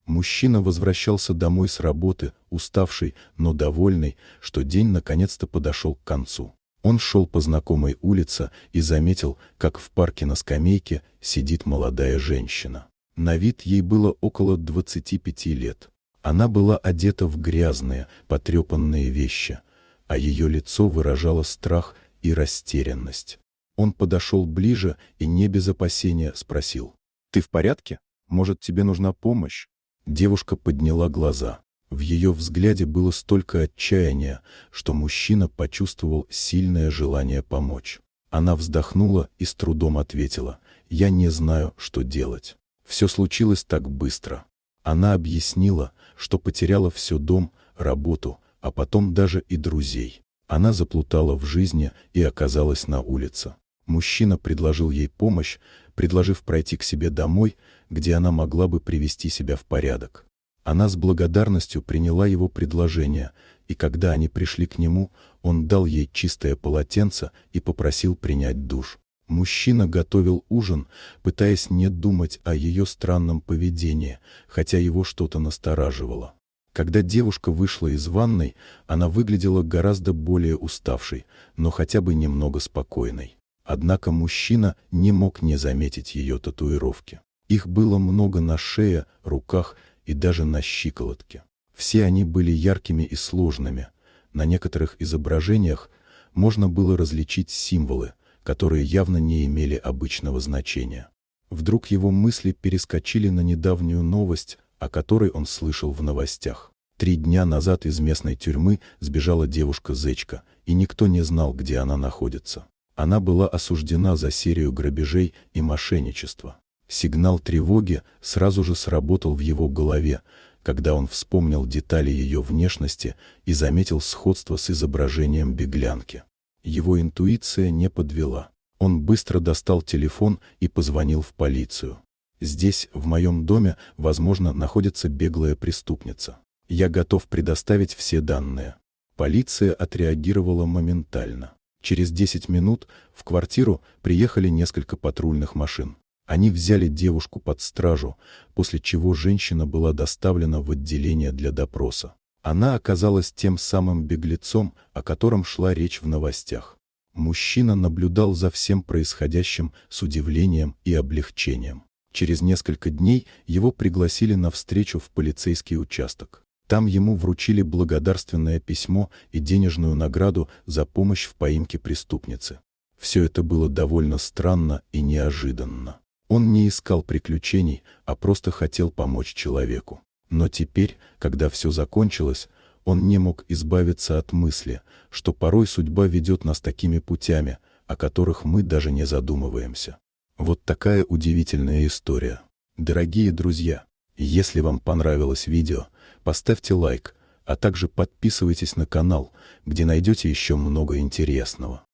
Мужчина возвращался домой с работы, уставший, но довольный, что день наконец-то подошел к концу. Он шел по знакомой улице и заметил, как в парке на скамейке сидит молодая женщина. На вид ей было около 25 лет. Она была одета в грязные, потрепанные вещи, а ее лицо выражало страх и растерянность. Он подошел ближе и не без опасения спросил: «Ты в порядке? Может, тебе нужна помощь?» Девушка подняла глаза. В ее взгляде было столько отчаяния, что мужчина почувствовал сильное желание помочь. Она вздохнула и с трудом ответила: «Я не знаю, что делать. Все случилось так быстро». Она объяснила, что потеряла все: дом, работу, а потом даже и друзей. Она заплутала в жизни и оказалась на улице. Мужчина предложил ей помощь, предложив пройти к себе домой, где она могла бы привести себя в порядок. Она с благодарностью приняла его предложение, и когда они пришли к нему, он дал ей чистое полотенце и попросил принять душ. Мужчина готовил ужин, пытаясь не думать о ее странном поведении, хотя его что-то настораживало. Когда девушка вышла из ванной, она выглядела гораздо более уставшей, но хотя бы немного спокойной. Однако мужчина не мог не заметить ее татуировки. Их было много на шее, руках и даже на щиколотке. Все они были яркими и сложными. На некоторых изображениях можно было различить символы, которые явно не имели обычного значения. Вдруг его мысли перескочили на недавнюю новость, о которой он слышал в новостях. 3 дня назад из местной тюрьмы сбежала девушка-зечка, и никто не знал, где она находится. Она была осуждена за серию грабежей и мошенничества. Сигнал тревоги сразу же сработал в его голове, когда он вспомнил детали ее внешности и заметил сходство с изображением беглянки. Его интуиция не подвела. Он быстро достал телефон и позвонил в полицию. «Здесь, в моем доме, возможно, находится беглая преступница. Я готов предоставить все данные». Полиция отреагировала моментально. Через 10 минут в квартиру приехали несколько патрульных машин. Они взяли девушку под стражу, после чего женщина была доставлена в отделение для допроса. Она оказалась тем самым беглецом, о котором шла речь в новостях. Мужчина наблюдал за всем происходящим с удивлением и облегчением. Через несколько дней его пригласили на встречу в полицейский участок. Там ему вручили благодарственное письмо и денежную награду за помощь в поимке преступницы. Все это было довольно странно и неожиданно. Он не искал приключений, а просто хотел помочь человеку. Но теперь, когда все закончилось, он не мог избавиться от мысли, что порой судьба ведет нас такими путями, о которых мы даже не задумываемся. Вот такая удивительная история. Дорогие друзья, если вам понравилось видео, поставьте лайк, а также подписывайтесь на канал, где найдете еще много интересного.